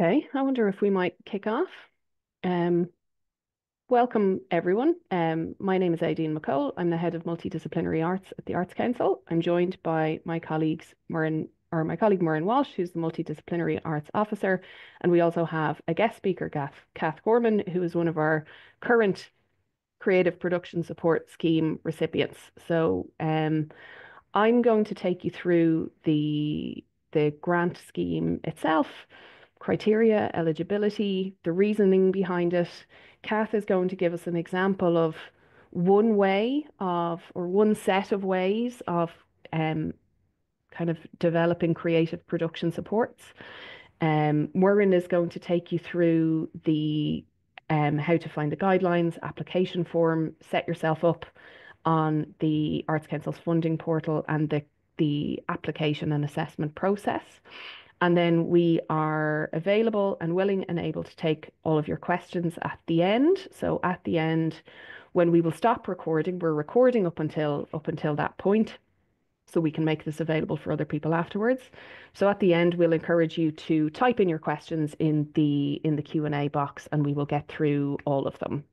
Okay, I wonder if we might kick off. Um, Welcome, everyone. My name is Aideen McCole. I'm the head of multidisciplinary arts at the Arts Council. I'm joined by my colleague Murren Walsh, who's the multidisciplinary arts officer, and we also have a guest speaker, Kath Gorman, who is one of our current creative production support scheme recipients. I'm going to take you through the grant scheme itself, criteria, eligibility, the reasoning behind it. Kath is going to give us an example of one way of, or one set of ways of um, kind of developing creative production supports. Maureen is going to take you through the how to find the guidelines, application form, set yourself up on the Arts Council's funding portal and the application and assessment process. And then we are available and willing and able to take all of your questions at the end. So at the end, when we will stop recording, we're recording up until that point, so we can make this available for other people afterwards. So at the end, we'll encourage you to type in your questions in the Q&A box, and we will get through all of them.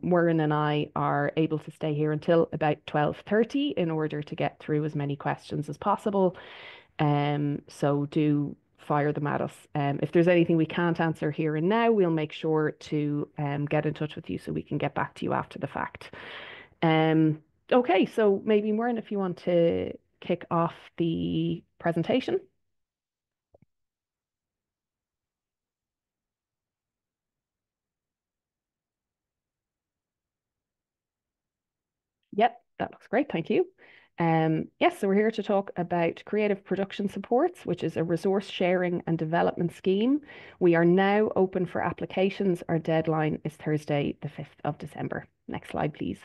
Warren and I are able to stay here until about 12:30 in order to get through as many questions as possible. So do fire them at us. If there's anything we can't answer here and now, we'll make sure to get in touch with you so we can get back to you after the fact. Um, okay, so maybe Maureen, if you want to kick off the presentation. Yep, that looks great. Thank you. Yes, so we're here to talk about Creative Production Supports, which is a resource sharing and development scheme. We are now open for applications. Our deadline is Thursday, the 5th of December. Next slide, please.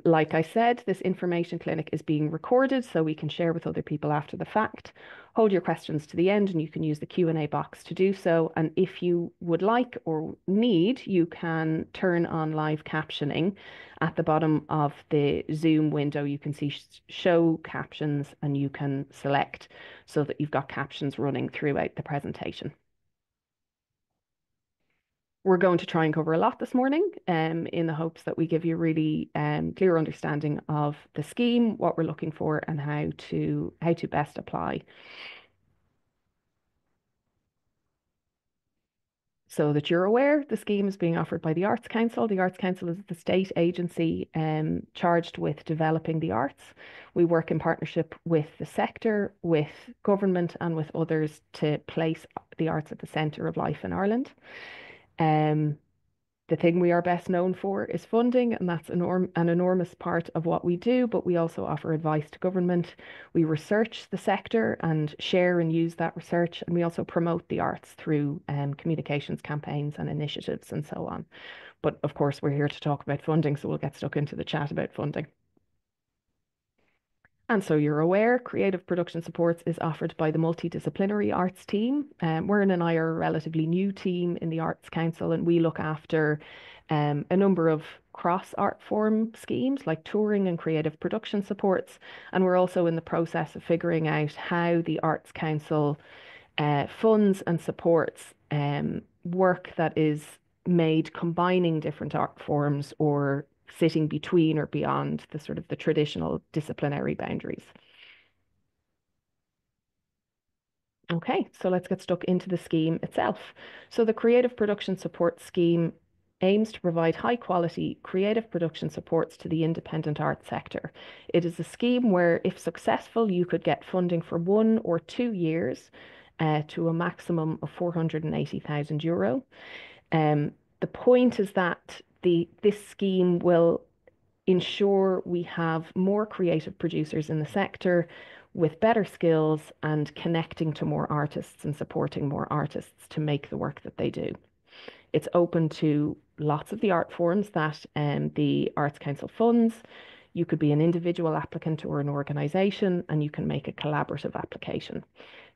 Like I said, this information clinic is being recorded so we can share with other people after the fact. Hold your questions to the end and you can use the Q&A box to do so. And if you would like or need, you can turn on live captioning. At the bottom of the Zoom window, you can see show captions and you can select so that you've got captions running throughout the presentation. We're going to try and cover a lot this morning in the hopes that we give you a really clear understanding of the scheme, what we're looking for and how to best apply. So that you're aware, the scheme is being offered by the Arts Council. The Arts Council is the state agency charged with developing the arts. We work in partnership with the sector, with government and with others to place the arts at the centre of life in Ireland. The thing we are best known for is funding, and that's an enormous part of what we do, but we also offer advice to government. We research the sector and share and use that research, and we also promote the arts through communications campaigns and initiatives and so on. But of course, we're here to talk about funding, so we'll get stuck into the chat about funding. And so you're aware, Creative Production Supports is offered by the Multidisciplinary Arts team. Warren and I are a relatively new team in the Arts Council, and we look after a number of cross art form schemes like touring and creative production supports. And we're also in the process of figuring out how the Arts Council funds and supports work that is made combining different art forms or sitting between or beyond the sort of the traditional disciplinary boundaries. Okay, so let's get stuck into the scheme itself. So the Creative Production Support Scheme aims to provide high quality creative production supports to the independent art sector. It is a scheme where, if successful, you could get funding for 1 or 2 years to a maximum of €480,000. The point is that this scheme will ensure we have more creative producers in the sector with better skills and connecting to more artists and supporting more artists to make the work that they do. It's open to lots of the art forms that the Arts Council funds. You could be an individual applicant or an organisation, and you can make a collaborative application.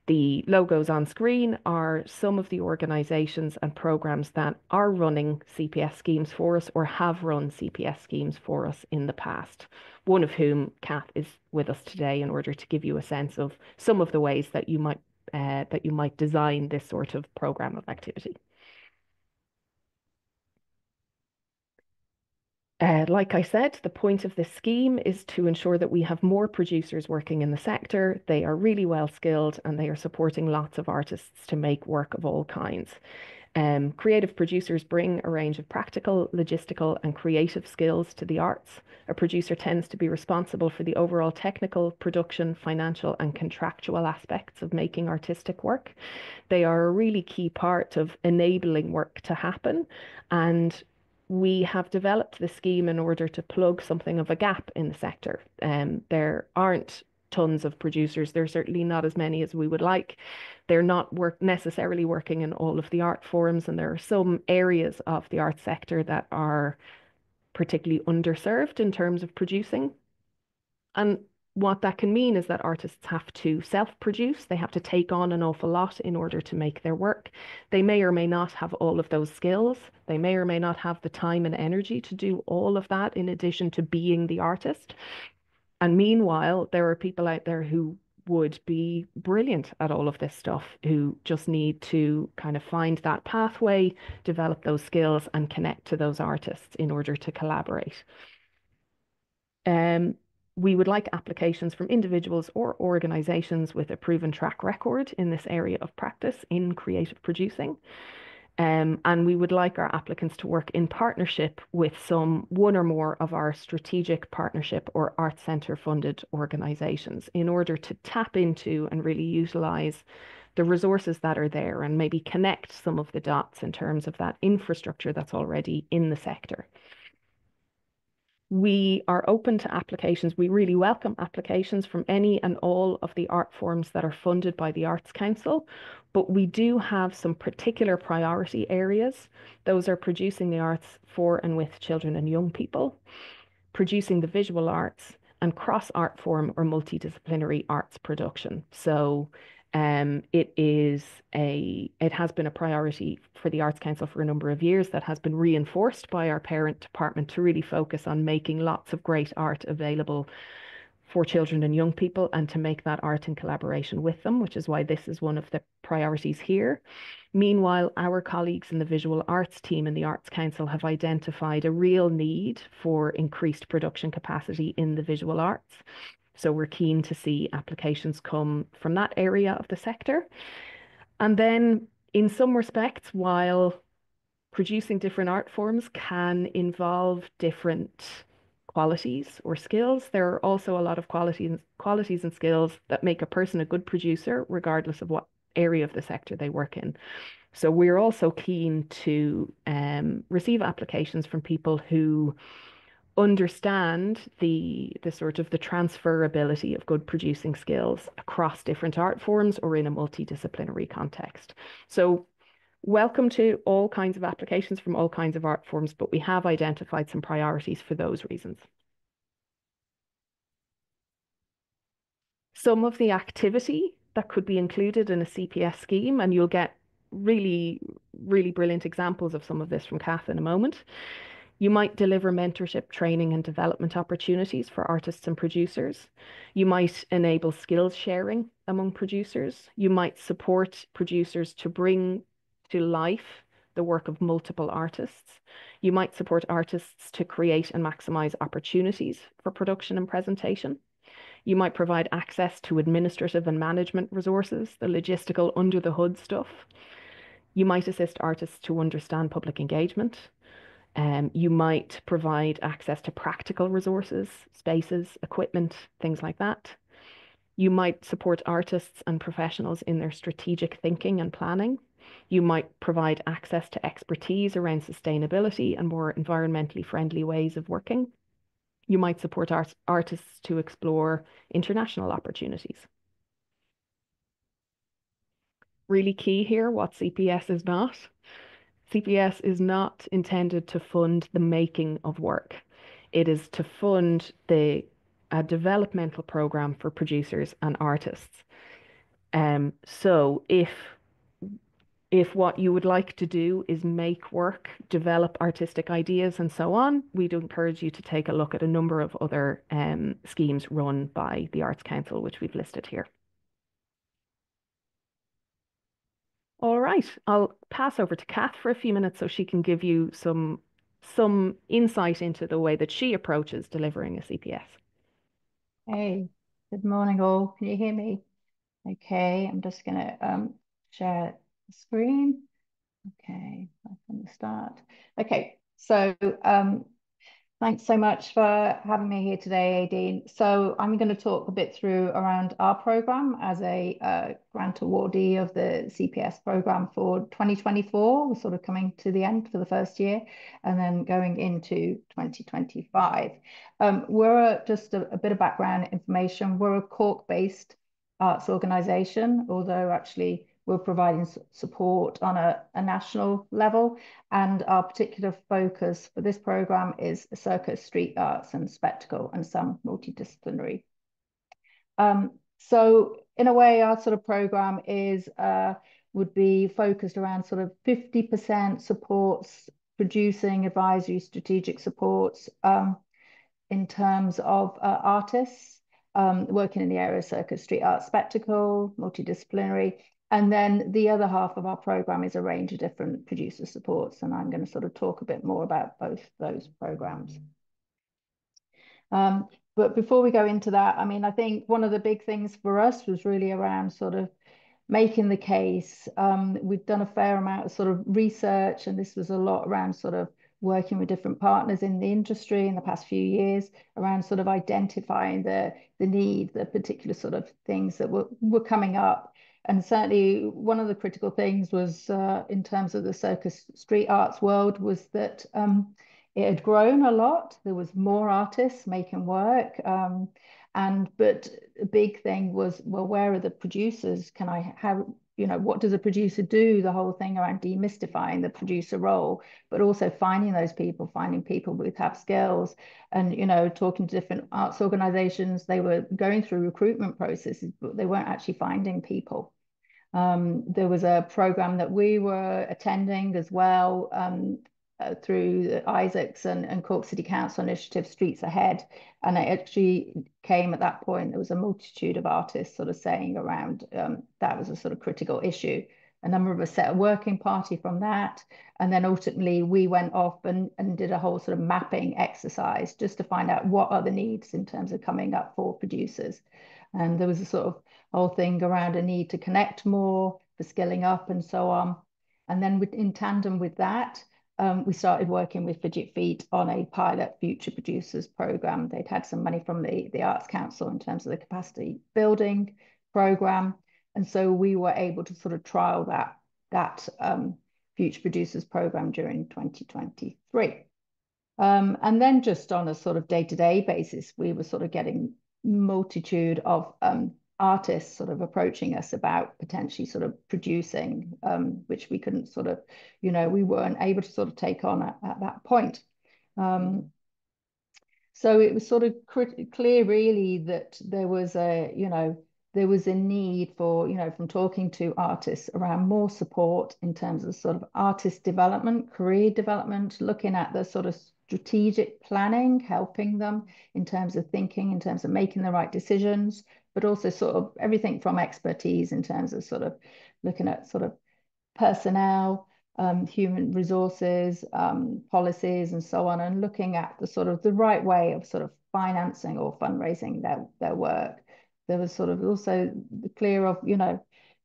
The logos on screen are some of the organisations and programmes that are running CPS schemes for us or have run CPS schemes for us in the past, one of whom, Kath, is with us today in order to give you a sense of some of the ways that you might that you might design this sort of program of activity. Like I said, the point of this scheme is to ensure that we have more producers working in the sector. They are really well skilled and they are supporting lots of artists to make work of all kinds. Creative producers bring a range of practical, logistical, and creative skills to the arts. A producer tends to be responsible for the overall technical, production, financial, and contractual aspects of making artistic work. They are a really key part of enabling work to happen. And we have developed the scheme in order to plug something of a gap in the sector. There aren't tons of producers. There are certainly not as many as we would like. They're not necessarily working in all of the art forms, and there are some areas of the art sector that are particularly underserved in terms of producing. And what that can mean is that artists have to self-produce. They have to take on an awful lot in order to make their work. They may or may not have all of those skills. They may or may not have the time and energy to do all of that in addition to being the artist. And meanwhile, there are people out there who would be brilliant at all of this stuff, who just need to kind of find that pathway, develop those skills, and connect to those artists in order to collaborate. We would like applications from individuals or organizations with a proven track record in this area of practice in creative producing. And we would like our applicants to work in partnership with one or more of our strategic partnership or Art Centre funded organisations in order to tap into and really utilise the resources that are there and maybe connect some of the dots in terms of that infrastructure that's already in the sector. We are open to applications. We really welcome applications from any and all of the art forms that are funded by the Arts Council, but we do have some particular priority areas. Those are producing the arts for and with children and young people, producing the visual arts, and cross art form or multidisciplinary arts production. So it has been a priority for the Arts Council for a number of years that has been reinforced by our parent department to really focus on making lots of great art available for children and young people and to make that art in collaboration with them, which is why this is one of the priorities here. Meanwhile, our colleagues in the visual arts team in the Arts Council have identified a real need for increased production capacity in the visual arts. So we're keen to see applications come from that area of the sector. And then in some respects, while producing different art forms can involve different qualities or skills, there are also a lot of qualities and skills that make a person a good producer, regardless of what area of the sector they work in. So we're also keen to receive applications from people who understand the sort of the transferability of good producing skills across different art forms or in a multidisciplinary context. So welcome to all kinds of applications from all kinds of art forms, but we have identified some priorities for those reasons. Some of the activity that could be included in a CPS scheme, and you'll get really, really brilliant examples of some of this from Kath in a moment. You might deliver mentorship, training, and development opportunities for artists and producers. You might enable skills sharing among producers. You might support producers to bring to life the work of multiple artists. You might support artists to create and maximize opportunities for production and presentation. You might provide access to administrative and management resources, the logistical under the hood stuff. You might assist artists to understand public engagement. You might provide access to practical resources, spaces, equipment, things like that. You might support artists and professionals in their strategic thinking and planning. You might provide access to expertise around sustainability and more environmentally friendly ways of working. You might support artists to explore international opportunities. Really key here, what CPS is not. CPS is not intended to fund the making of work. It is to fund a developmental program for producers and artists. So if what you would like to do is make work, develop artistic ideas and so on, we'd encourage you to take a look at a number of other schemes run by the Arts Council, which we've listed here. All right, I'll pass over to Kath for a few minutes so she can give you some insight into the way that she approaches delivering a CPS. Hey, good morning all. Can you hear me? Okay, I'm just gonna share the screen. Okay, back on the start. Okay, so thanks so much for having me here today, Aideen. So I'm going to talk a bit through around our program as a grant awardee of the CPS program for 2024. We're sort of coming to the end for the first year and then going into 2025. Just a bit of background information. We're a Cork-based arts organisation, although actually we're providing support on a national level. And our particular focus for this program is circus, street arts, and spectacle, and some multidisciplinary. So in a way, our sort of program is would be focused around sort of 50% supports, producing advisory strategic supports in terms of artists working in the area of circus, street art, spectacle, multidisciplinary. And then the other half of our program is a range of different producer supports. And I'm going to sort of talk a bit more about both those programs. But before we go into that, I mean, I think one of the big things for us was really around sort of making the case. We've done a fair amount of sort of research, and this was a lot around sort of working with different partners in the industry in the past few years around sort of identifying the need, the particular sort of things that were coming up. And certainly one of the critical things was in terms of the circus street arts world was that it had grown a lot. There was more artists making work. But a big thing was, well, where are the producers? Can I have, what does a producer do? The whole thing around demystifying the producer role, but also finding those people, finding people who have skills and, talking to different arts organizations. They were going through recruitment processes, but they weren't actually finding people. There was a program that we were attending as well through the Isaacs and Cork City Council initiative, Streets Ahead. And it actually came at that point, there was a multitude of artists sort of saying around that was a sort of critical issue. A number of us set a working party from that. And then ultimately we went off and did a whole sort of mapping exercise just to find out what are the needs in terms of coming up for producers. And there was a sort of whole thing around a need to connect more, for skilling up and so on. And then in tandem with that, we started working with Fidget Feet on a pilot future producers program. They'd had some money from the Arts Council in terms of the capacity building program. And so we were able to sort of trial that future producers program during 2023. And then just on a sort of day-to-day basis, we were sort of getting multitude of artists sort of approaching us about potentially sort of producing, which we couldn't sort of, we weren't able to sort of take on at that point. So it was sort of clear really that there was there was a need for, from talking to artists around more support in terms of sort of artist development, career development, looking at the sort of strategic planning, helping them in terms of thinking, in terms of making the right decisions, but also sort of everything from expertise in terms of sort of looking at sort of personnel, human resources, policies, and so on, and looking at the sort of the right way of sort of financing or fundraising their work. There was sort of also clear of,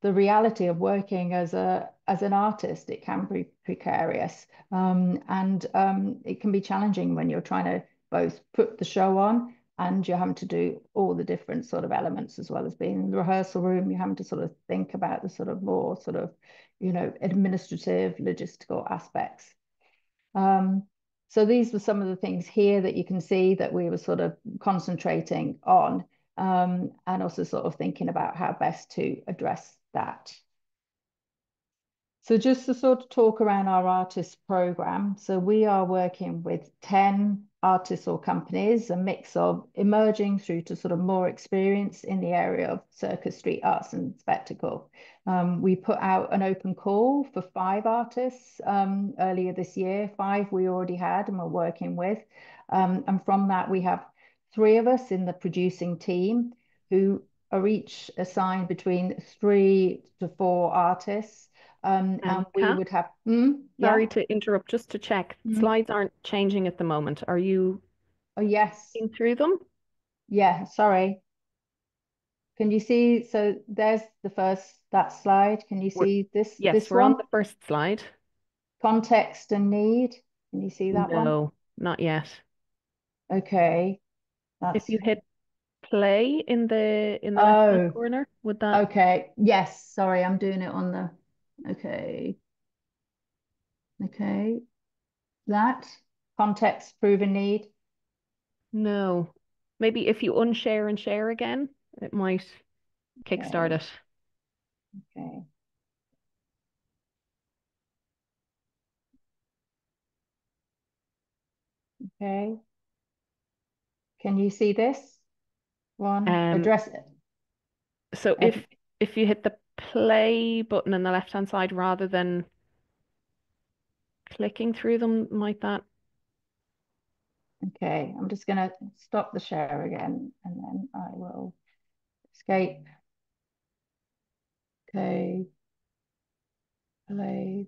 the reality of working as an artist. It can be precarious, and it can be challenging when you're trying to both put the show on and you're having to do all the different sort of elements as well as being in the rehearsal room. You're having to sort of think about the sort of more sort of administrative, logistical aspects. So these were some of the things here that you can see that we were sort of concentrating on, and also sort of thinking about how best to address that. So just to sort of talk around our artist program. So we are working with 10 artists or companies, a mix of emerging through to sort of more experience in the area of circus, street arts and spectacle. We put out an open call for 5 artists earlier this year. 5 we already had and we're working with. And from that, we have 3 of us in the producing team who are each assigned between 3 to 4 artists. And we Kath, would have, yeah. sorry to interrupt, just to check. Mm. Slides aren't changing at the moment. Are you Oh, yes. looking through them? Yeah, sorry. Can you see? So there's the first, that slide. Can you We're, see this yes, this we're on one? the first slide. Context and need. Can you see that one? No, not yet. Okay, If that's you hit play in the left-hand oh, corner, would that? okay. Yes, sorry, I'm doing it on the okay. Okay. That context proven need. No. Maybe if you unshare and share again, it might kickstart Okay, it. okay, okay. Can you see this one? Um, Address it. so if you hit the play button on the left-hand side rather than clicking through them, might that? Okay, I'm just gonna stop the share again and then I will escape. Okay, play,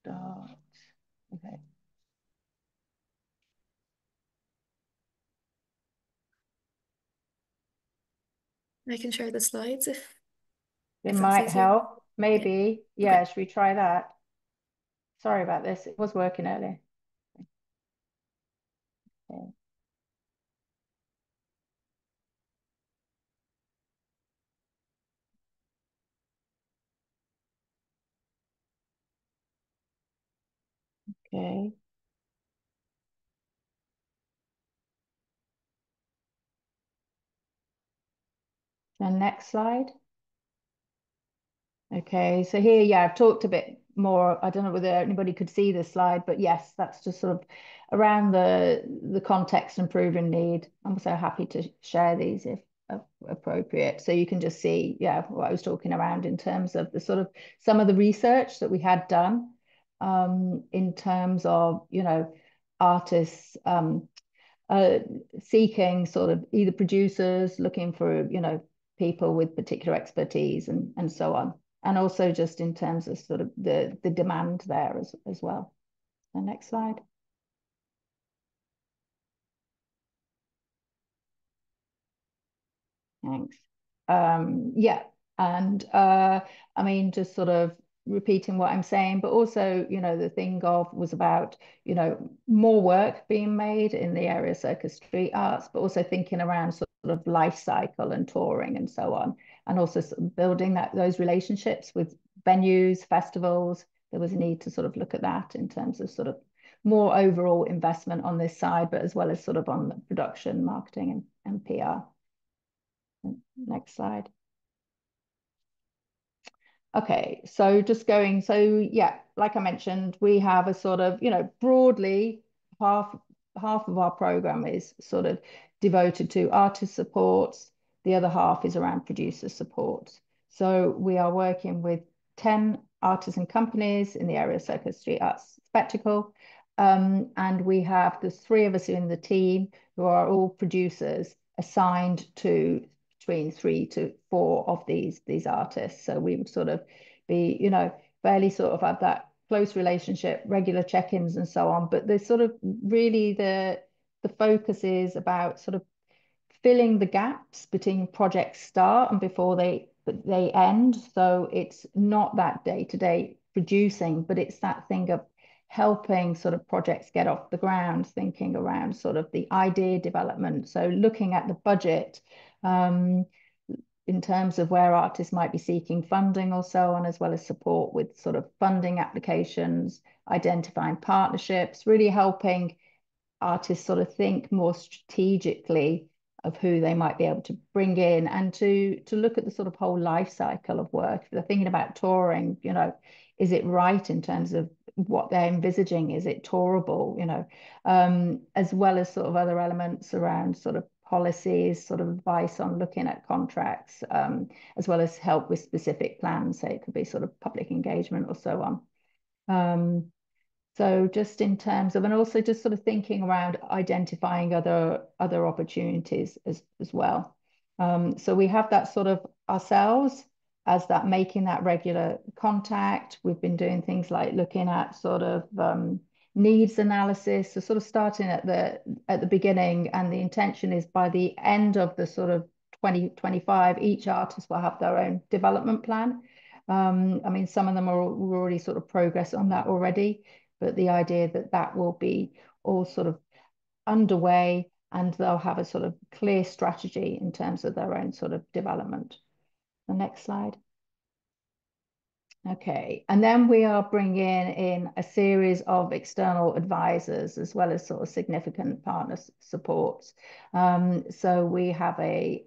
start. Okay, I can share the slides it if that's might easier. help. Yeah. Maybe. Okay. Yeah, should we try that? Sorry about this. It was working earlier. Okay. Okay. The next slide. Okay, so here, yeah, I've talked a bit more. I don't know whether anybody could see this slide, but yes, that's just sort of around the context and proven need. I'm so happy to share these if appropriate. So you can just see, yeah, what I was talking around in terms of the sort of some of the research that we had done in terms of, artists uh, seeking sort of either producers, looking for, people with particular expertise and so on. And also just in terms of sort of the demand there as well. The next slide. Thanks. Yeah, and I mean, just sort of repeating what I'm saying, but also, the thing of was about, more work being made in the area of circus street arts, but also thinking around sort of life cycle and touring and so on, and also sort of building those relationships with venues, festivals. There was a need to sort of look at that in terms of sort of more overall investment on this side, but as well as sort of on the production, marketing, and PR. Next slide. Okay, so just going, so yeah, like I mentioned, we have a sort of, broadly half half of our program is sort of devoted to artist supports. The other half is around producer support. So we are working with 10 artists and companies in the area of circus street arts spectacle. And we have the three of us in the team who are all producers assigned to between 3 to 4 of these artists. So we would sort of be, fairly sort of have that close relationship, regular check-ins and so on. But there's sort of really the focus is about sort of filling the gaps between projects start and before they end. So it's not that day-to-day producing, but it's that thing of helping sort of projects get off the ground, thinking around sort of the idea development. So looking at the budget, in terms of where artists might be seeking funding or so on, as well as support with sort of funding applications, identifying partnerships, really helping artists sort of think more strategically of who they might be able to bring in and to look at the sort of whole life cycle of work. If they're thinking about touring, is it right in terms of what they're envisaging? Is it tourable, as well as sort of other elements around sort of policies, sort of advice on looking at contracts, as well as help with specific plans. So it could be sort of public engagement or so on. So just in terms of, and also just sort of thinking around identifying other opportunities as well. So we have that sort of ourselves. as that making that regular contact. We've been doing things like looking at sort of needs analysis, so sort of starting at the beginning, and the intention is by the end of the sort of 2025, each artist will have their own development plan. I mean, some of them are already sort of progress on that already, but the idea that that will be all sort of underway, and they'll have a sort of clear strategy in terms of their own sort of development. The next slide. Okay, and then we are bringing in a series of external advisors as well as sort of significant partner supports. So we have a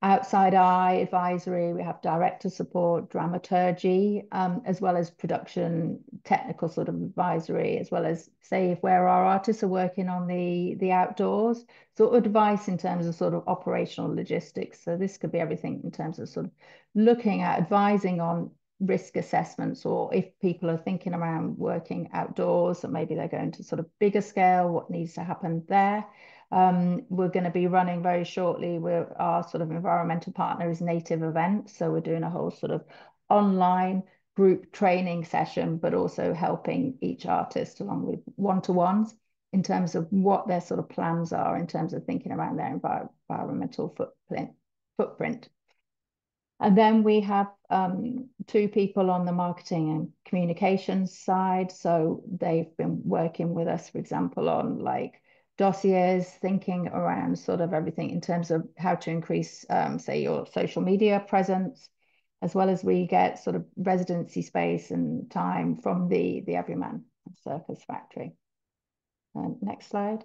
outside eye advisory, we have director support, dramaturgy, as well as production, technical sort of advisory, as well as say where our artists are working on the outdoors, sort of advice in terms of sort of operational logistics. So this could be everything in terms of sort of looking at advising on risk assessments, or if people are thinking around working outdoors, and maybe they're going to sort of bigger scale, what needs to happen there. We're going to be running very shortly. Our sort of environmental partner is Native Events, so we're doing a whole sort of online group training session, but also helping each artist along with one-to-ones in terms of what their sort of plans are in terms of thinking around their environmental footprint. And then we have two people on the marketing and communications side. So they've been working with us, for example, on like dossiers, thinking around sort of everything in terms of how to increase, say, your social media presence, as well as we get sort of residency space and time from the Everyman Circus Factory. Next slide.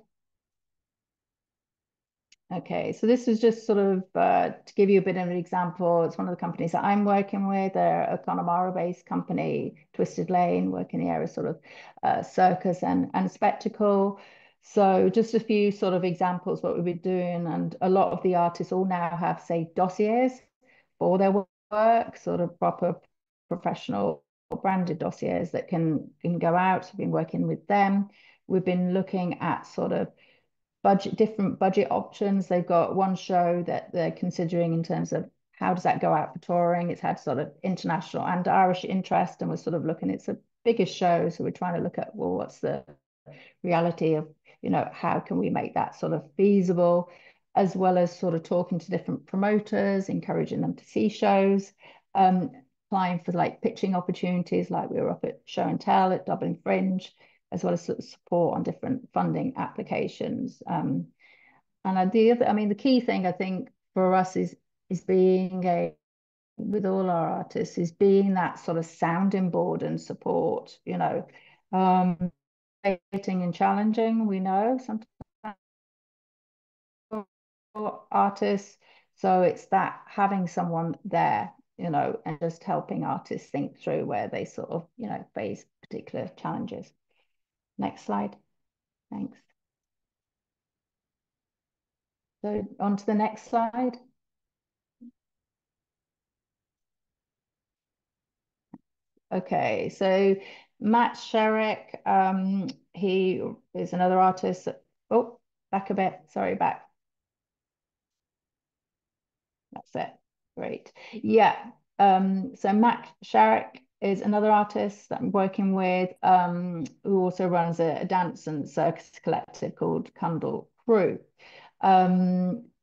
Okay, so this is just sort of to give you a bit of an example. It's one of the companies that I'm working with. They're a Connemara-based company, Twisted Lane, work in the area sort of circus and spectacle. So just a few sort of examples what we've been doing, and a lot of the artists all now have, say, dossiers for their work, sort of proper professional branded dossiers that can go out. So we've been working with them. We've been looking at sort of different budget options. They've got one show that they're considering in terms of how does that go out for touring. It's had sort of international and Irish interest, and we're sort of looking, it's the biggest show, so we're trying to look at, well, what's the reality of, you know, how can we make that sort of feasible, as well as sort of talking to different promoters, encouraging them to see shows, applying for like pitching opportunities, like we were up at Show and Tell at Dublin Fringe, as well as sort of support on different funding applications. And the key thing I think for us is being with all our artists, is being that sort of sounding board and support, you know, and challenging, we know sometimes for artists. So it's that having someone there, you know, and just helping artists think through where they sort of, you know, face particular challenges. Next slide. Thanks. So on to the next slide. Okay, so Matt Sherrick, he is another artist. Oh, back a bit. Sorry, back. That's it. Great. Yeah. So Matt Sherrick is another artist that I'm working with, who also runs a dance and circus collective called Cundall Crew.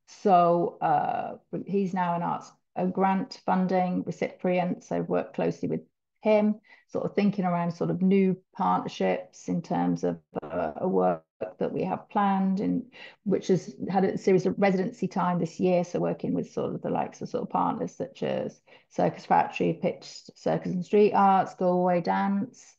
So he's now an arts a grant funding recipient, so I've worked closely with him, sort of thinking around sort of new partnerships in terms of a work that we have planned, and which has had a series of residency time this year. So working with sort of the likes of sort of partners such as Circus Factory, Pitch Circus and Street Arts, Galway Dance.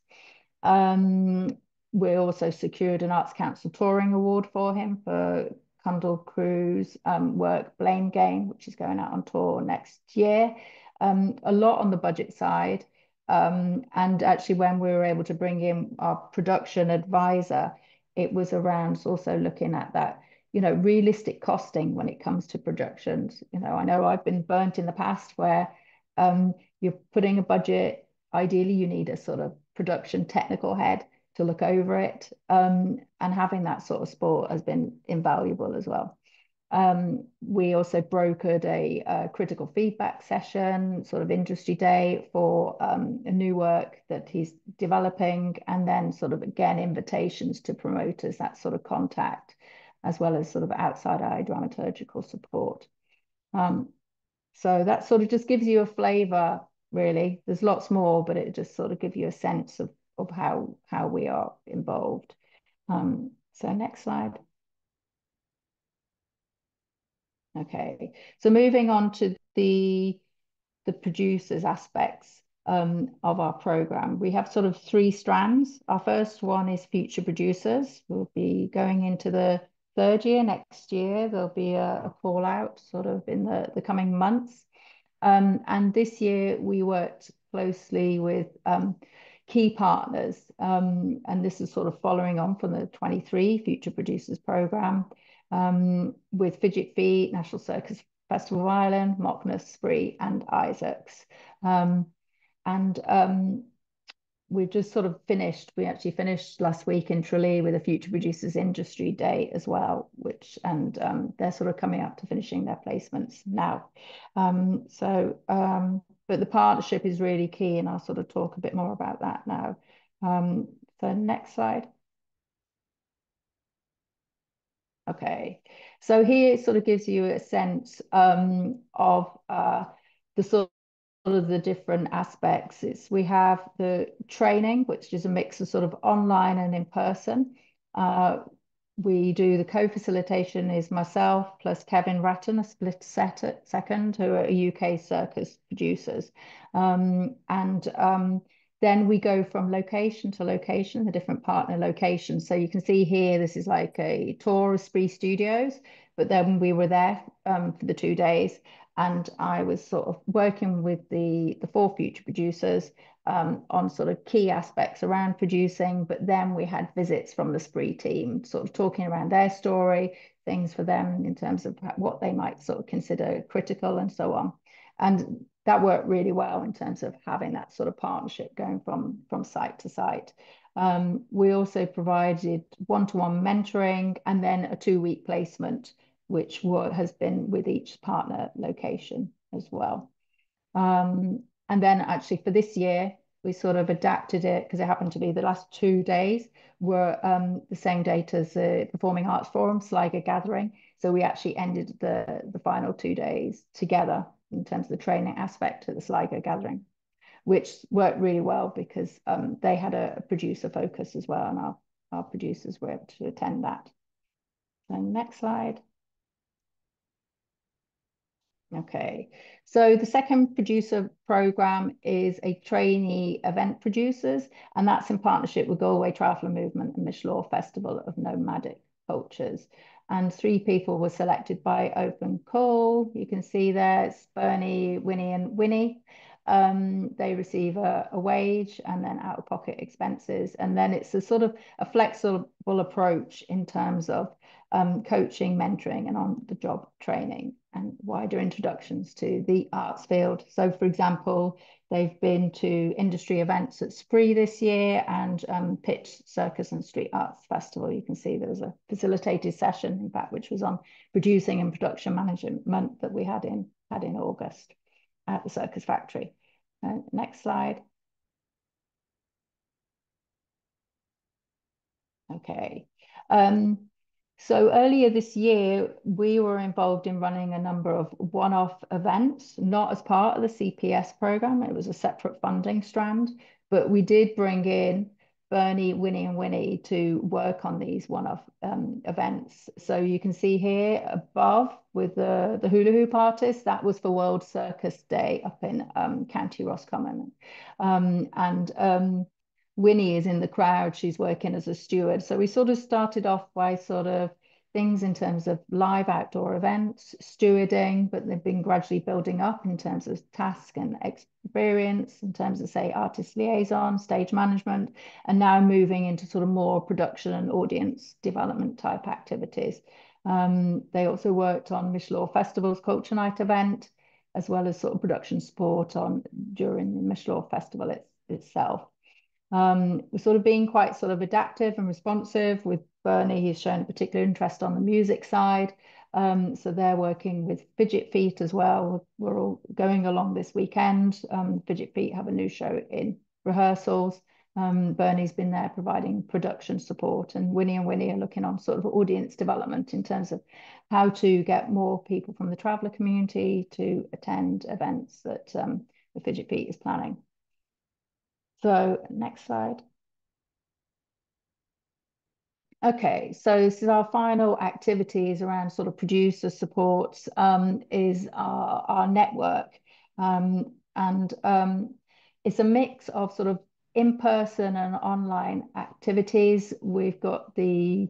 We also secured an Arts Council Touring Award for him for Cundall Crew's work Blame Game, which is going out on tour next year. A lot on the budget side. And actually, when we were able to bring in our production advisor, it was around also looking at that, you know, realistic costing when it comes to productions. You know I've been burnt in the past where you're putting a budget. Ideally, you need a sort of production technical head to look over it. And having that sort of support has been invaluable as well. We also brokered a critical feedback session, sort of industry day for a new work that he's developing, and then sort of again invitations to promoters, that sort of contact, as well as sort of outside eye dramaturgical support. So that sort of just gives you a flavour, really. There's lots more, but it just sort of gives you a sense of how we are involved. So next slide. Okay, so moving on to the producers aspects of our program. We have sort of three strands. Our first one is future producers. We'll be going into the third year next year. There'll be a call out sort of in the coming months. And this year we worked closely with key partners. And this is sort of following on from the 23 Future Producers Programme with Fidget Feet, National Circus Festival of Ireland, Mockness, Spree, and Isaacs. We've just sort of finished. We actually finished last week in Tralee with a Future Producers Industry Day as well, they're sort of coming up to finishing their placements now. But the partnership is really key, and I'll sort of talk a bit more about that now. So next slide. Okay, so here it sort of gives you a sense of the sort of the different aspects. We have the training, which is a mix of sort of online and in person. We do the co-facilitation is myself plus Kevin Ratton, a split second, who are UK circus producers. Then we go from location to location, the different partner locations. So you can see here, this is like a tour of Spree Studios, but then we were there for the 2 days, and I was sort of working with the 4 future producers on sort of key aspects around producing, but then we had visits from the Spree team, sort of talking around their story, things for them in terms of what they might sort of consider critical and so on. And that worked really well in terms of having that sort of partnership going from site to site. We also provided one-to-one mentoring and then a 2-week placement, which has been with each partner location as well. And then actually for this year, we sort of adapted it because it happened to be the last 2 days were the same date as the Performing Arts Forum, Sligo Gathering. So we actually ended the final 2 days together in terms of the training aspect at the Sligo Gathering, which worked really well because they had a producer focus as well, and our producers were able to attend that. So next slide. Okay, so the second producer program is a trainee event producers, and that's in partnership with Galway Triathlon Movement and Mishlaw Festival of Nomadic Cultures. And 3 people were selected by open call. You can see there it's Bernie, Winnie, and Winnie. They receive a wage and then out-of-pocket expenses. And then it's a sort of a flexible approach in terms of coaching, mentoring, and on-the-job training and wider introductions to the arts field. So, for example, they've been to industry events at Spree this year and Pitch Circus and Street Arts Festival. You can see there was a facilitated session, in fact, which was on producing and production management that we had in August at the Circus Factory. Next slide. Okay. So earlier this year, we were involved in running a number of one-off events, not as part of the CPS program. It was a separate funding strand, but we did bring in Bernie, Winnie, and Winnie to work on these one-off events. So you can see here above with the hula hoop artist, that was for World Circus Day up in County Roscommon. Winnie is in the crowd. She's working as a steward. So we sort of started off by sort of things in terms of live outdoor events, stewarding, but they've been gradually building up in terms of task and experience, in terms of, say, artist liaison, stage management, and now moving into sort of more production and audience development type activities. They also worked on Mishlaw Festival's Culture Night event, as well as sort of production support during the Mishlaw Festival itself. We're sort of being quite sort of adaptive and responsive with Bernie. He's shown a particular interest on the music side. So they're working with Fidget Feet as well. We're all going along this weekend. Fidget Feet have a new show in rehearsals. Bernie's been there providing production support, and Winnie and Winnie are looking on sort of audience development in terms of how to get more people from the traveller community to attend events that the Fidget Feet is planning. So next slide. Okay, so this is our final activities around sort of producer supports, is our network. And it's a mix of sort of in-person and online activities. We've got the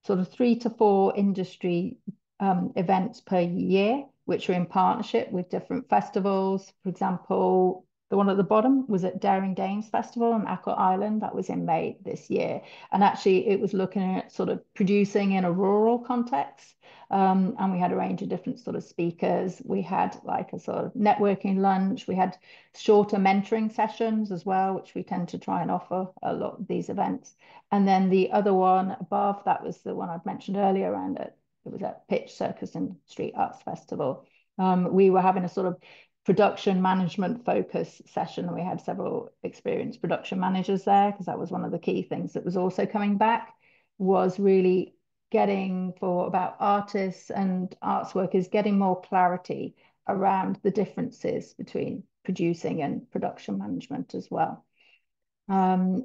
sort of 3 to 4 industry events per year, which are in partnership with different festivals. For example, the one at the bottom was at Daring Danes Festival on Achill Island. That was in May this year. And actually, it was looking at sort of producing in a rural context. And we had a range of different sort of speakers. We had like a sort of networking lunch. We had shorter mentoring sessions as well, which we tend to try and offer a lot of these events. And then the other one above, that was the one I've mentioned earlier around it. It was at Pitch Circus and Street Arts Festival. We were having a sort of production management focus session. We had several experienced production managers there, because that was one of the key things that was also coming back, was really getting, for about artists and arts workers, getting more clarity around the differences between producing and production management as well.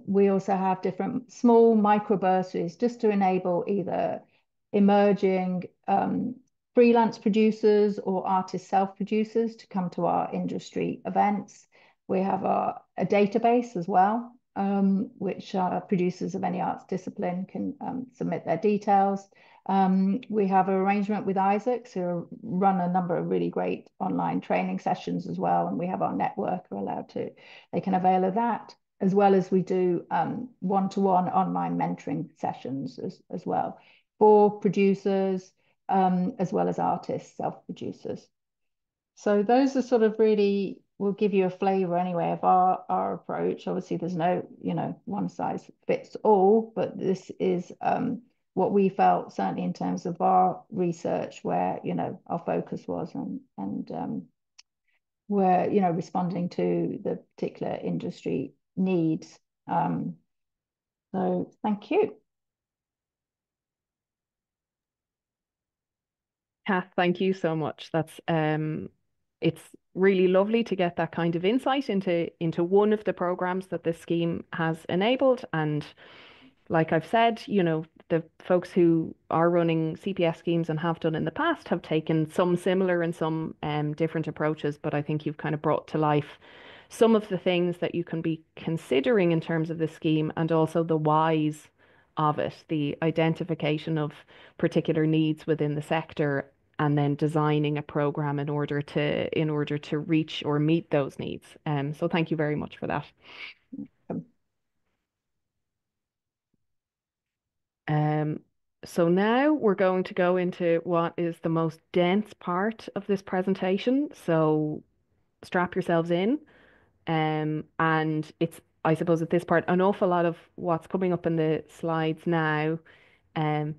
We also have different small micro bursaries just to enable either emerging freelance producers or artist self-producers to come to our industry events. We have a database as well, which producers of any arts discipline can submit their details. We have an arrangement with Isaacs, who run a number of really great online training sessions as well, and we have our network who are allowed to, they can avail of that, as well as we do one-to-one online mentoring sessions as well for producers, as well as artists, self-producers. So those are sort of really, will give you a flavor anyway of our approach. Obviously, there's no, one size fits all, but this is what we felt, certainly in terms of our research, where, our focus was, and where, responding to the particular industry needs. So thank you. Kath, thank you so much. That's it's really lovely to get that kind of insight into one of the programs that this scheme has enabled. And like I've said, the folks who are running CPS schemes and have done in the past have taken some similar and some different approaches, but I think you've kind of brought to life some of the things that you can be considering in terms of the scheme, and also the whys of it, the identification of particular needs within the sector, and then designing a program in order to reach or meet those needs. So thank you very much for that. So now we're going to go into what is the most dense part of this presentation. So strap yourselves in. And it's, I suppose at this part, an awful lot of what's coming up in the slides now. Are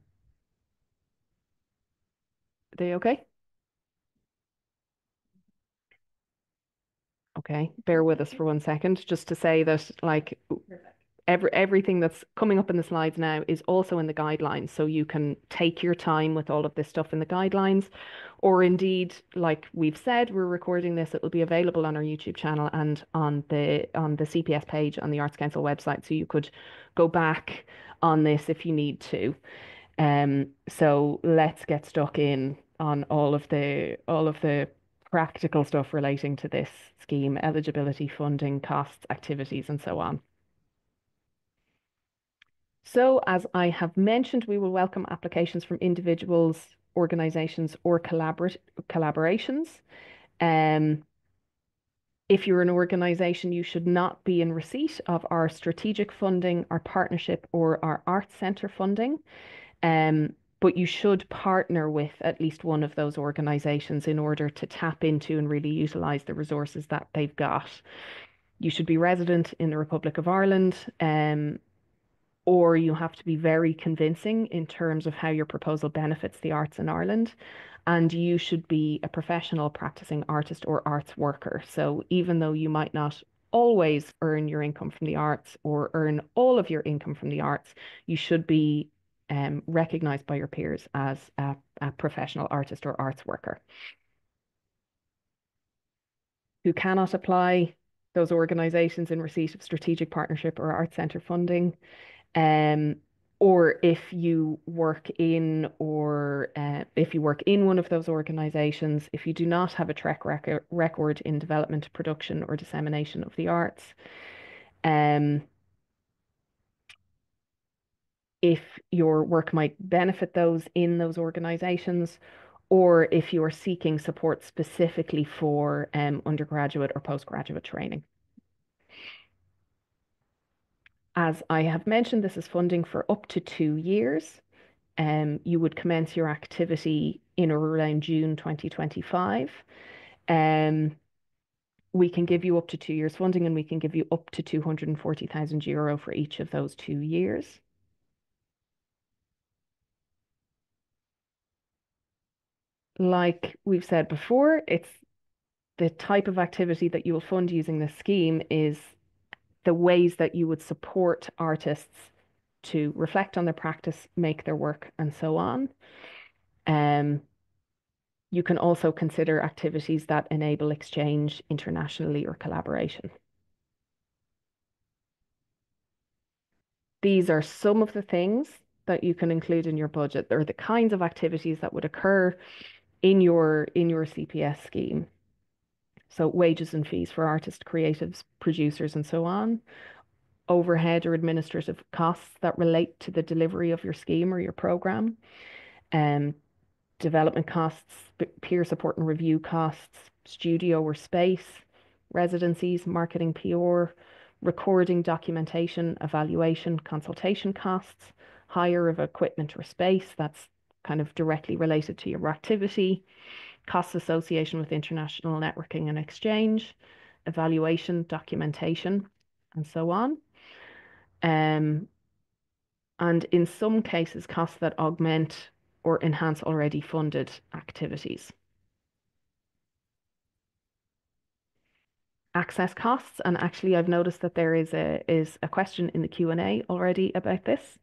they okay? Okay, bear with us for 1 second, just to say that like everything that's coming up in the slides now is also in the guidelines, so you can take your time with all of this stuff in the guidelines, or indeed, like we've said, we're recording this, it'll be available on our YouTube channel and on the CPS page on the Arts Council website, so you could go back on this if you need to. So let's get stuck in on all of the practical stuff relating to this scheme: eligibility, funding, costs, activities, and so on. So, as I have mentioned, we will welcome applications from individuals, organisations, or collaborations. If you're an organisation, you should not be in receipt of our strategic funding, our partnership, or our arts centre funding. But you should partner with at least one of those organisations in order to tap into and really utilise the resources that they've got. You should be resident in the Republic of Ireland. or you have to be very convincing in terms of how your proposal benefits the arts in Ireland. And you should be a professional practicing artist or arts worker. So even though you might not always earn your income from the arts or earn all of your income from the arts, you should be recognized by your peers as a professional artist or arts worker. Who cannot apply, those organizations in receipt of strategic partnership or arts centre funding, um, or if you work in one of those organizations, if you do not have a track record in development, production, or dissemination of the arts, if your work might benefit those in those organizations, or if you are seeking support specifically for undergraduate or postgraduate training. As I have mentioned, this is funding for up to 2 years. You would commence your activity in or around June 2025. We can give you up to 2 years funding, and we can give you up to €240,000 for each of those 2 years. Like we've said before, it's the type of activity that you will fund using this scheme is the ways that you would support artists to reflect on their practice, make their work, and so on. You can also consider activities that enable exchange internationally or collaboration. These are some of the things that you can include in your budget. They're the kinds of activities that would occur in your CPS scheme. So wages and fees for artists, creatives, producers, and so on. Overhead or administrative costs that relate to the delivery of your scheme or your program. Development costs, peer support and review costs, studio or space, residencies, marketing, PR, recording, documentation, evaluation, consultation costs, hire of equipment or space that's kind of directly related to your activity, costs association with international networking and exchange, evaluation, documentation, and so on. And in some cases, costs that augment or enhance already funded activities. Access costs, and actually I've noticed that there is a question in the Q&A already about this.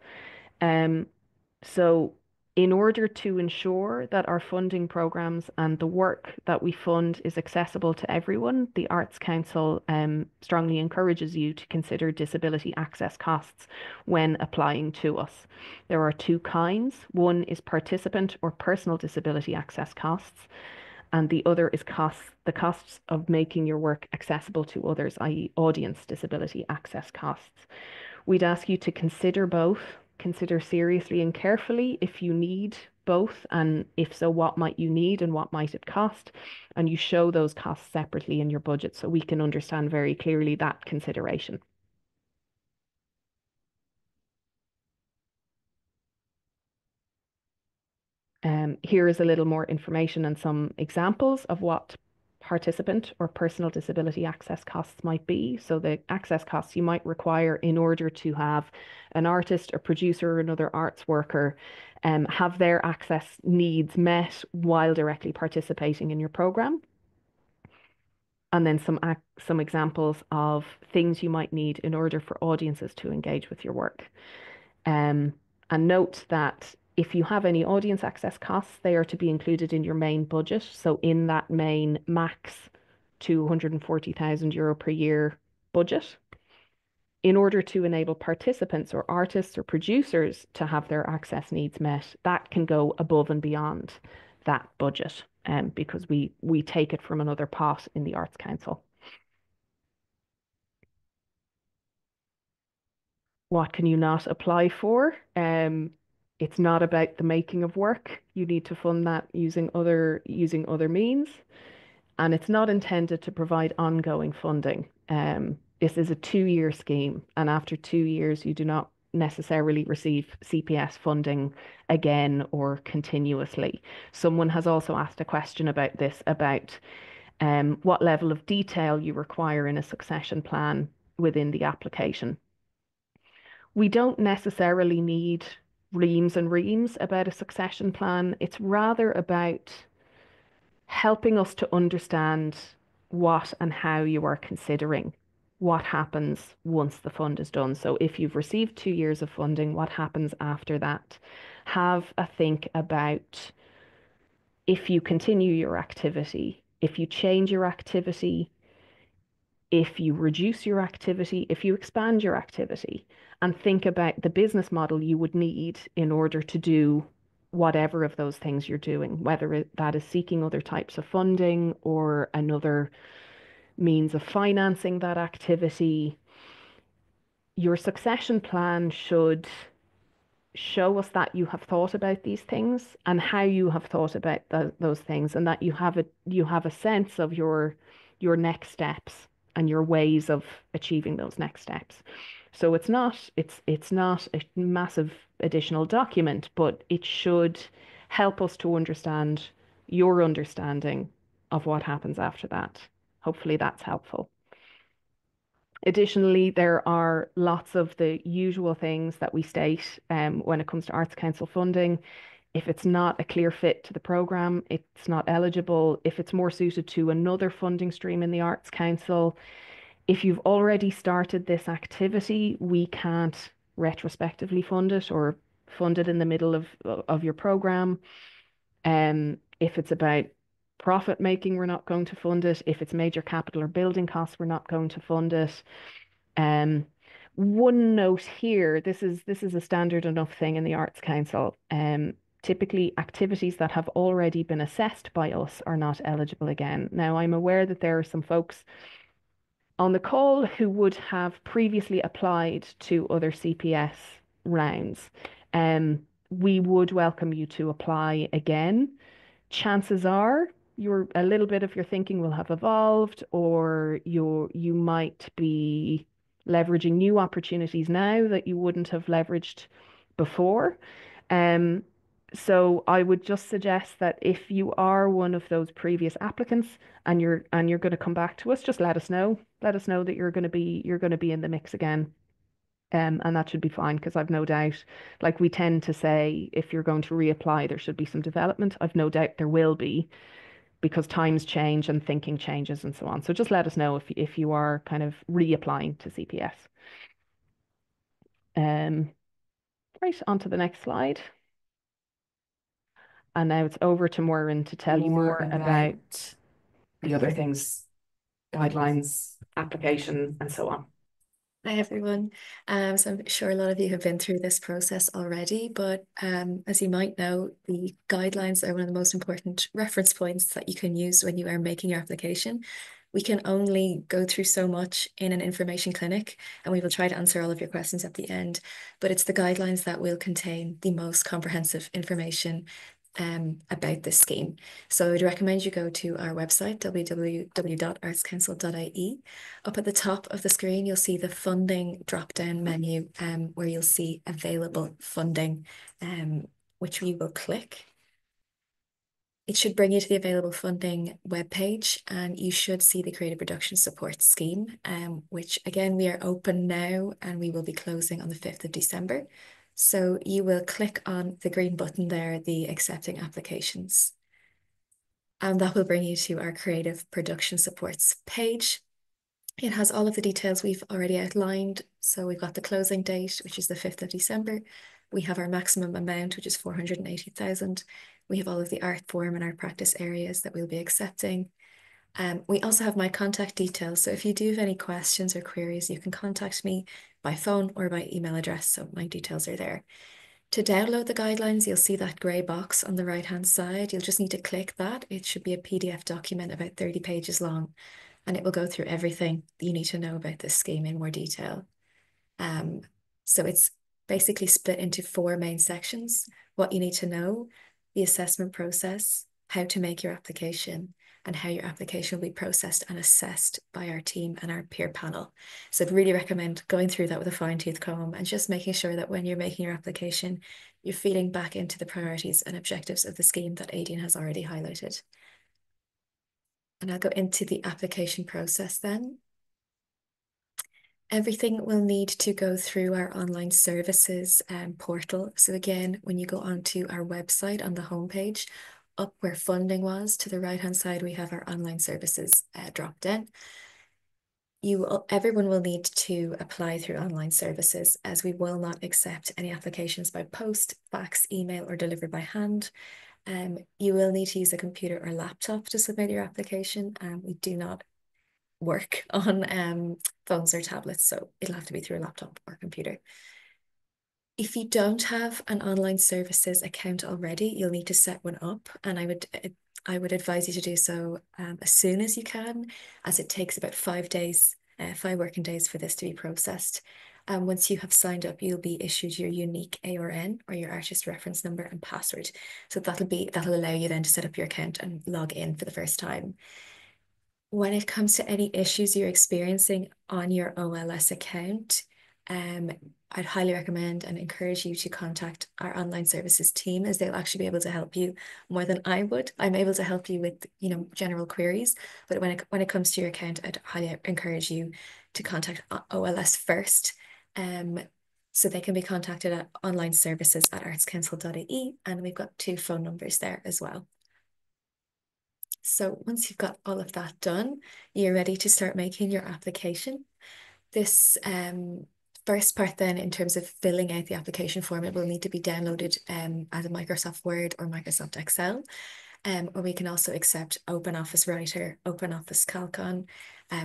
So in order to ensure that our funding programs and the work that we fund is accessible to everyone, the Arts Council strongly encourages you to consider disability access costs when applying to us. There are 2 kinds. One is participant or personal disability access costs, and the other is the costs of making your work accessible to others, i.e. audience disability access costs. We'd ask you to consider both, consider seriously and carefully if you need both, and if so, what might you need and what might it cost, and you show those costs separately in your budget so we can understand very clearly that consideration. Here is a little more information and some examples of what participant or personal disability access costs might be. So the access costs you might require in order to have an artist, a producer, or another arts worker have their access needs met while directly participating in your program. And then some examples of things you might need in order for audiences to engage with your work. And note that if you have any audience access costs, they are to be included in your main budget. So in that main max €240,000 per year budget. In order to enable participants or artists or producers to have their access needs met, that can go above and beyond that budget, because we take it from another pot in the Arts Council. What can you not apply for? It's not about the making of work. You need to fund that using other means, and it's not intended to provide ongoing funding. This is a 2-year scheme, and after 2 years, you do not necessarily receive CPS funding again or continuously. Someone has also asked a question about this, about what level of detail you require in a succession plan within the application. We don't necessarily need reams and reams about a succession plan. It's rather about helping us to understand what and how you are considering what happens once the fund is done. So if you've received 2 years of funding, what happens after that? Have a think about if you continue your activity, if you change your activity, if you reduce your activity, if you expand your activity, and think about the business model you would need in order to do whatever of those things you're doing, whether that is seeking other types of funding or another means of financing that activity. Your succession plan should show us that you have thought about these things and how you have thought about those things, and that you have a sense of your next steps and your ways of achieving those next steps. So it's not a massive additional document, but it should help us to understand your understanding of what happens after that. Hopefully that's helpful. Additionally, there are lots of the usual things that we state when it comes to Arts Council funding. If it's not a clear fit to the programme, it's not eligible. If it's more suited to another funding stream in the Arts Council, if you've already started this activity, we can't retrospectively fund it or fund it in the middle of your programme. If it's about profit making, we're not going to fund it. If it's major capital or building costs, we're not going to fund it. One note here, this is a standard enough thing in the Arts Council. Typically, activities that have already been assessed by us are not eligible again. Now, I'm aware that there are some folks on the call who would have previously applied to other CPS rounds. We would welcome you to apply again. Chances are a little bit of your thinking will have evolved, or you might be leveraging new opportunities now that you wouldn't have leveraged before. So I would just suggest that if you are one of those previous applicants and you're going to come back to us, just let us know. Let us know that you're going to be in the mix again. And that should be fine, because I've no doubt, like we tend to say, if you're going to reapply, there should be some development. I've no doubt there will be, because times change and thinking changes and so on. So just let us know if you are kind of reapplying to CPS. Right, on to the next slide. And now it's over to Maureen to tell you more about the other things, guidelines, application, and so on. Hi everyone. So I'm sure a lot of you have been through this process already, but as you might know, the guidelines are one of the most important reference points that you can use when you are making your application. We can only go through so much in an information clinic, and we will try to answer all of your questions at the end, but it's the guidelines that will contain the most comprehensive information about this scheme. So I would recommend you go to our website, www.artscouncil.ie. Up at the top of the screen, you'll see the funding drop-down menu where you'll see available funding, which we will click. It should bring you to the available funding webpage, and you should see the Creative Production Support Scheme, which again, we are open now and we will be closing on the 5th of December. So you will click on the green button there, the accepting applications. And that will bring you to our Creative Production Supports page. It has all of the details we've already outlined. So we've got the closing date, which is the 5th of December. We have our maximum amount, which is 480,000. We have all of the art form and our practice areas that we'll be accepting. We also have my contact details. So if you do have any questions or queries, you can contact me by phone or by email address. So my details are there. To download the guidelines, you'll see that grey box on the right-hand side. You'll just need to click that. It should be a PDF document about 30 pages long, and it will go through everything that you need to know about this scheme in more detail. So it's basically split into 4 main sections: what you need to know, the assessment process, how to make your application, and how your application will be processed and assessed by our team and our peer panel. So I'd really recommend going through that with a fine-tooth comb and just making sure that when you're making your application, you're feeding back into the priorities and objectives of the scheme that Aidan has already highlighted. And I'll go into the application process then. Everything will need to go through our online services portal. So again, when you go onto our website on the homepage, up where funding was, to the right-hand side, we have our online services drop down. Everyone will need to apply through online services, as we will not accept any applications by post, fax, email, or delivered by hand. You will need to use a computer or laptop to submit your application. We do not work on phones or tablets, so it'll have to be through a laptop or computer. If you don't have an online services account already, you'll need to set one up, and I would advise you to do so as soon as you can, as it takes about 5 days, 5 working days for this to be processed. Once you have signed up, you'll be issued your unique ARN, or your artist reference number, and password. So that'll allow you then to set up your account and log in for the first time. When it comes to any issues you're experiencing on your OLS account, I'd highly recommend and encourage you to contact our online services team, as they'll actually be able to help you more than I would. I'm able to help you with, general queries, but when it comes to your account, I'd highly encourage you to contact OLS first. So they can be contacted at onlineservices@artscouncil.ie, and we've got 2 phone numbers there as well. So once you've got all of that done, you're ready to start making your application. This first part then, in terms of filling out the application form, it will need to be downloaded as a Microsoft Word or Microsoft Excel. Or we can also accept OpenOffice Writer, OpenOffice Calcon,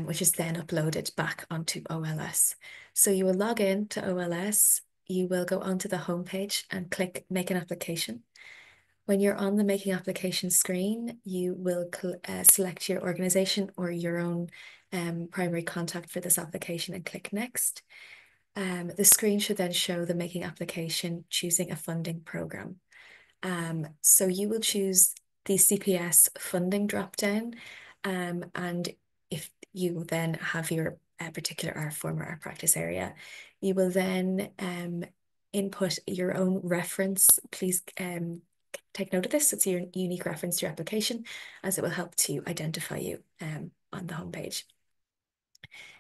which is then uploaded back onto OLS. So you will log in to OLS, you will go onto the homepage and click Make an Application. When you're on the Making Application screen, you will select your organisation or your own primary contact for this application and click Next. The screen should then show the Making Application, choosing a funding programme. So you will choose the CPS funding drop-down, and if you then have your particular art form or art practice area, you will then input your own reference. Please take note of this. It's your unique reference to your application, as it will help to identify you on the homepage.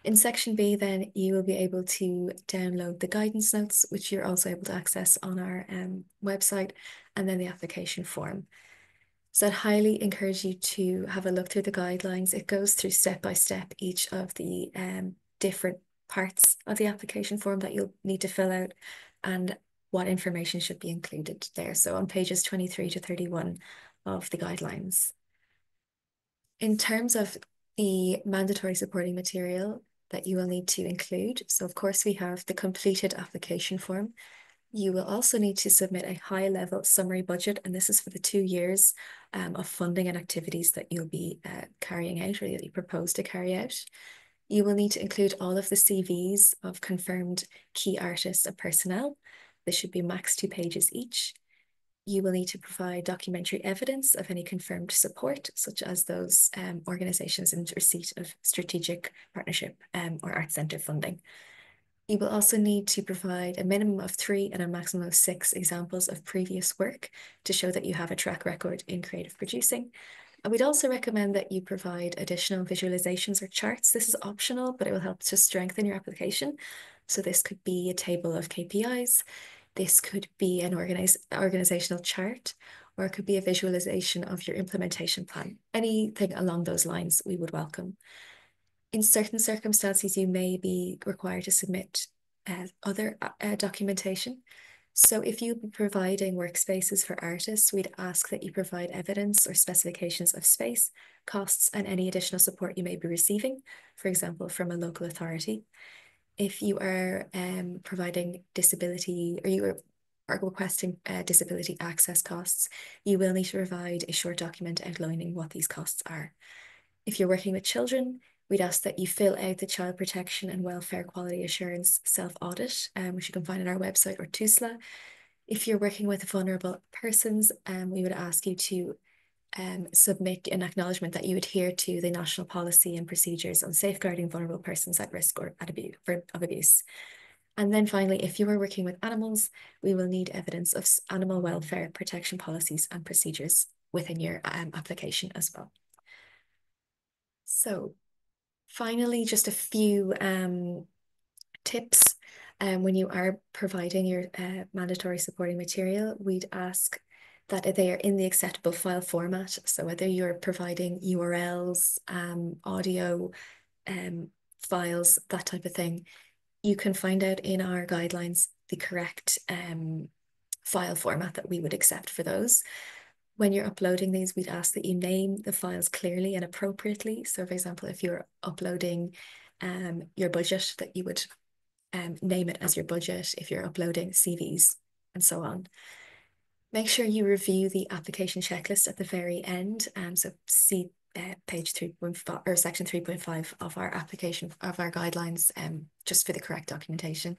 In section B, then, you will be able to download the guidance notes, which you're also able to access on our website, and then the application form. So I'd highly encourage you to have a look through the guidelines. It goes through step by step each of the different parts of the application form that you'll need to fill out, and what information should be included there. So on pages 23 to 31 of the guidelines. In terms of the mandatory supporting material that you will need to include, so of course we have the completed application form. You will also need to submit a high-level summary budget, and this is for the 2 years of funding and activities that you'll be carrying out, or that you propose to carry out. You will need to include all of the CVs of confirmed key artists and personnel. This should be max 2 pages each. You will need to provide documentary evidence of any confirmed support, such as those organisations in receipt of strategic partnership or Arts Centre funding. You will also need to provide a minimum of 3 and a maximum of 6 examples of previous work to show that you have a track record in creative producing. And we'd also recommend that you provide additional visualizations or charts. This is optional, but it will help to strengthen your application. So this could be a table of KPIs. This could be an organizational chart, or it could be a visualization of your implementation plan. Anything along those lines we would welcome. In certain circumstances, you may be required to submit other documentation. So if you'll be providing workspaces for artists, we'd ask that you provide evidence or specifications of space, costs, and any additional support you may be receiving, for example, from a local authority. If you are providing disability, or you are requesting disability access costs, you will need to provide a short document outlining what these costs are. If you're working with children, we'd ask that you fill out the Child Protection and Welfare Quality Assurance self-audit, which you can find on our website or TUSLA. If you're working with vulnerable persons, we would ask you to submit an acknowledgement that you adhere to the national policy and procedures on safeguarding vulnerable persons at risk or of abuse. And then finally, if you are working with animals, we will need evidence of animal welfare protection policies and procedures within your application as well. So finally, just a few tips. When you are providing your mandatory supporting material, we'd ask that they are in the acceptable file format. So whether you're providing URLs, audio, files, that type of thing, you can find out in our guidelines the correct file format that we would accept for those. When you're uploading these, we'd ask that you name the files clearly and appropriately. So for example, if you're uploading your budget, that you would name it as your budget. If you're uploading CVs and so on. Make sure you review the application checklist at the very end. So see page 3.5 or section 3.5 of our application of our guidelines, just for the correct documentation.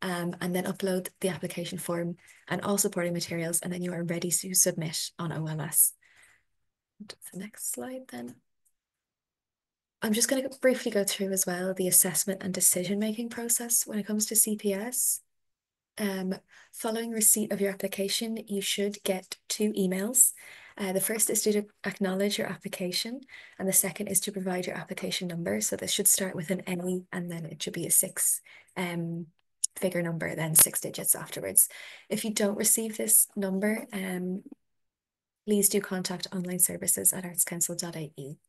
And then upload the application form and all supporting materials, and then you are ready to submit on OLS. The next slide then. I'm just going to briefly go through as well the assessment and decision-making process when it comes to CPS. Following receipt of your application, you should get 2 emails. The first is to acknowledge your application, and the second is to provide your application number. So this should start with an A, and then it should be a 6 figure number, then 6 digits afterwards. If you don't receive this number, please do contact online services at artscouncil.ie.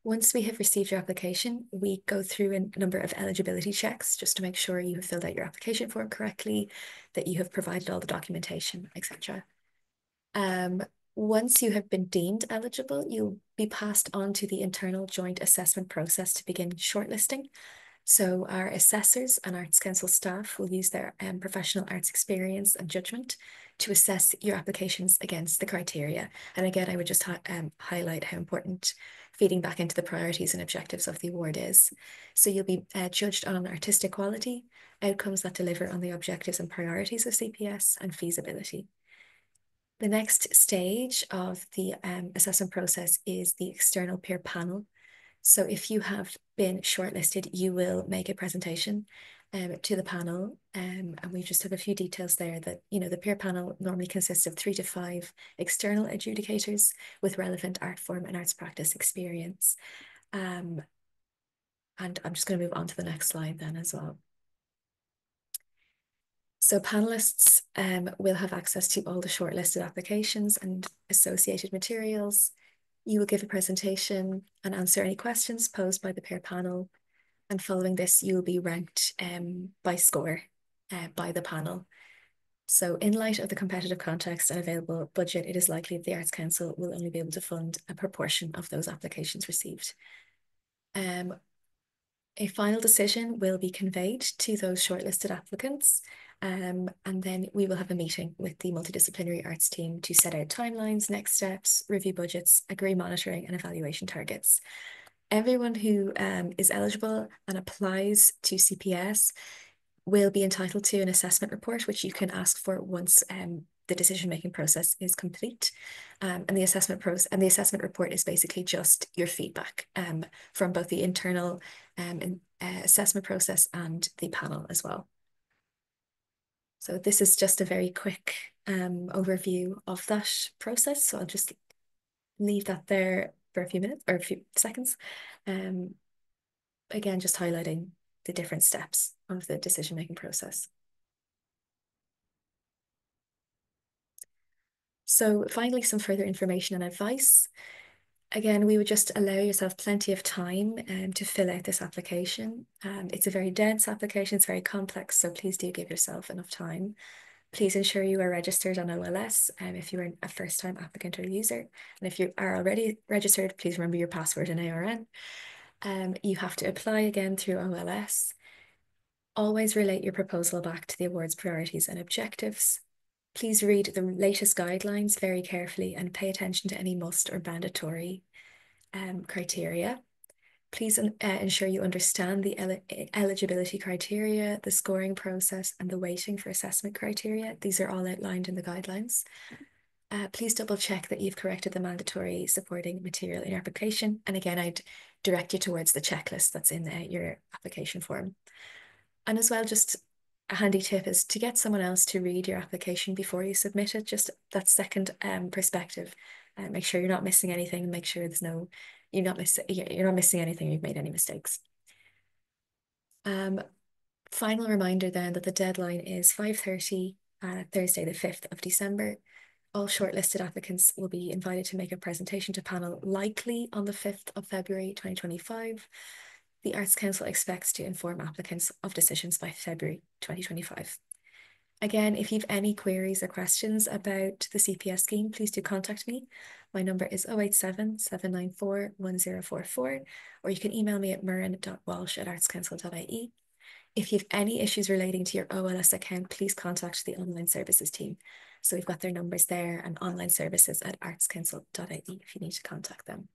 Once we have received your application, we go through a number of eligibility checks just to make sure you have filled out your application form correctly, that you have provided all the documentation, etc. Once you have been deemed eligible, you'll be passed on to the internal joint assessment process to begin shortlisting. So our assessors and Arts Council staff will use their professional arts experience and judgment to assess your applications against the criteria. And again, I would just highlight how important feeding back into the priorities and objectives of the award is. So you'll be judged on artistic quality, outcomes that deliver on the objectives and priorities of CPS, and feasibility. The next stage of the assessment process is the external peer panel. So if you have been shortlisted, you will make a presentation to the panel, and we just have a few details there that, the peer panel normally consists of 3 to 5 external adjudicators with relevant art form and arts practice experience. And I'm just going to move on to the next slide then as well. So panelists will have access to all the shortlisted applications and associated materials. You will give a presentation and answer any questions posed by the peer panel. And following this, you will be ranked by score by the panel. So in light of the competitive context and available budget, it is likely that the Arts Council will only be able to fund a proportion of those applications received. A final decision will be conveyed to those shortlisted applicants, and then we will have a meeting with the multidisciplinary arts team to set out timelines, next steps, review budgets, agree monitoring and evaluation targets. Everyone who is eligible and applies to CPS will be entitled to an assessment report, which you can ask for once the decision-making process is complete. And the assessment report is basically just your feedback from both the internal assessment process and the panel as well. So this is just a very quick overview of that process. So I'll just leave that there for a few minutes or a few seconds. Again, just highlighting the different steps of the decision-making process. So finally, some further information and advice. Again, we would just allow yourself plenty of time to fill out this application. It's a very dense application, it's very complex, so please do give yourself enough time. Please ensure you are registered on OLS if you are a first-time applicant or user. And if you are already registered, please remember your password and ARN. You have to apply again through OLS. Always relate your proposal back to the award's priorities and objectives. Please read the latest guidelines very carefully and pay attention to any must or mandatory criteria. Please ensure you understand the eligibility criteria, the scoring process, and the weighting for assessment criteria. These are all outlined in the guidelines. Please double check that you've corrected the mandatory supporting material in your application. And again, I'd direct you towards the checklist that's in your application form. And as well, just a handy tip is to get someone else to read your application before you submit it, just that second perspective. Make sure you're not missing anything, and make sure you're not missing anything, you've made any mistakes. Final reminder then that the deadline is 5:30 Thursday, the 5th of December. All shortlisted applicants will be invited to make a presentation to panel likely on the 5th of February 2025. The Arts Council expects to inform applicants of decisions by February 2025. Again, if you have any queries or questions about the CPS scheme, please do contact me. My number is 087 794 1044, or you can email me at muireann.walsh@artscouncil.ie. If you have any issues relating to your OLS account, please contact the online services team. So we've got their numbers there, and online services at artscouncil.ie if you need to contact them.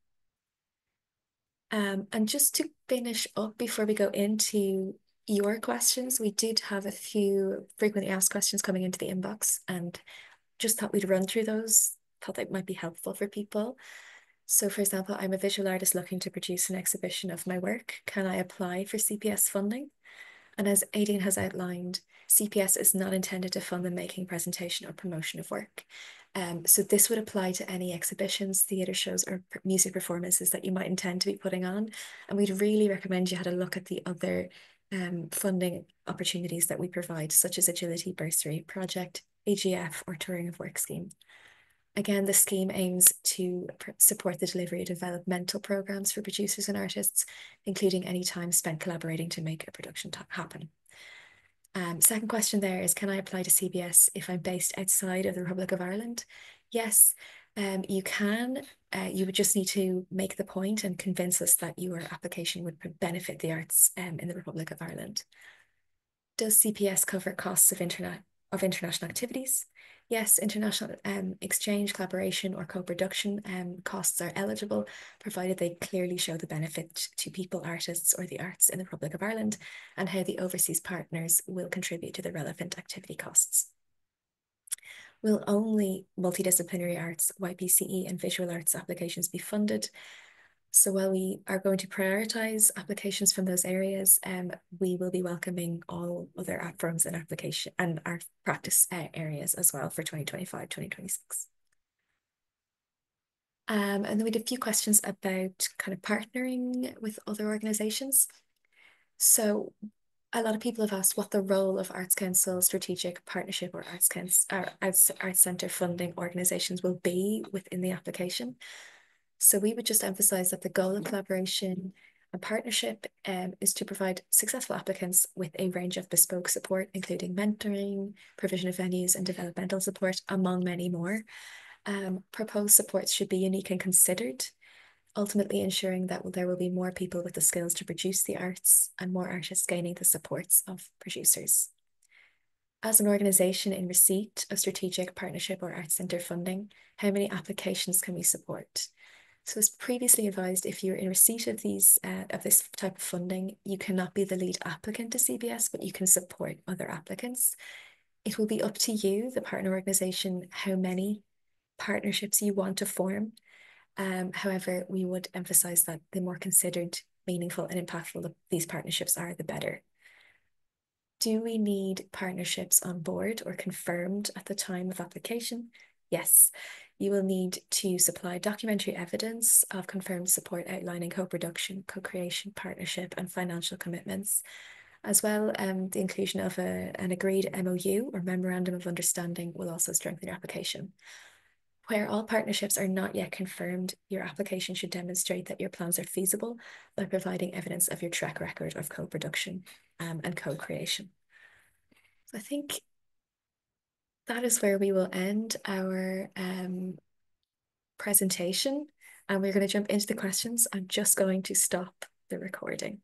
And just to finish up before we go into your questions, we did have a few frequently asked questions coming into the inbox, and just thought we'd run through those, thought that might be helpful for people. So for example, I'm a visual artist looking to produce an exhibition of my work. Can I apply for CPS funding? And as Aideen has outlined, CPS is not intended to fund the making, presentation or promotion of work. So this would apply to any exhibitions, theatre shows or music performances that you might intend to be putting on. And we'd really recommend you had a look at the other funding opportunities that we provide, such as Agility Bursary Project, AGF or Touring of Work scheme. Again, the scheme aims to support the delivery of developmental programs for producers and artists, including any time spent collaborating to make a production happen. Second question there is, can I apply to CPS if I'm based outside of the Republic of Ireland? Yes, you can. You would just need to make the point and convince us that your application would benefit the arts in the Republic of Ireland. Does CPS cover costs of international activities? Yes, international exchange, collaboration or co-production costs are eligible, provided they clearly show the benefit to people, artists or the arts in the Republic of Ireland, and how the overseas partners will contribute to the relevant activity costs. Will only multidisciplinary arts, YPCE and visual arts applications be funded? So while we are going to prioritise applications from those areas, we will be welcoming all other art forms and application and art practice areas as well for 2025-2026. And then we did a few questions about kind of partnering with other organisations. So a lot of people have asked what the role of Arts Council, strategic partnership or Arts Centre funding organisations will be within the application. So we would just emphasise that the goal of collaboration and partnership is to provide successful applicants with a range of bespoke support, including mentoring, provision of venues and developmental support, among many more. Proposed supports should be unique and considered, ultimately ensuring that there will be more people with the skills to produce the arts and more artists gaining the supports of producers. As an organisation in receipt of strategic partnership or Arts Centre funding, how many applications can we support? So as previously advised, if you're in receipt of this type of funding, you cannot be the lead applicant to CPS, but you can support other applicants. It will be up to you, the partner organisation, how many partnerships you want to form. However, we would emphasise that the more considered, meaningful and impactful these partnerships are, the better. Do we need partnerships on board or confirmed at the time of application? Yes, you will need to supply documentary evidence of confirmed support outlining co-production, co-creation, partnership and financial commitments, as well the inclusion of an agreed MOU or Memorandum of Understanding will also strengthen your application. Where all partnerships are not yet confirmed, your application should demonstrate that your plans are feasible by providing evidence of your track record of co-production and co-creation. So I think that is where we will end our presentation, and we're going to jump into the questions. I'm just going to stop the recording.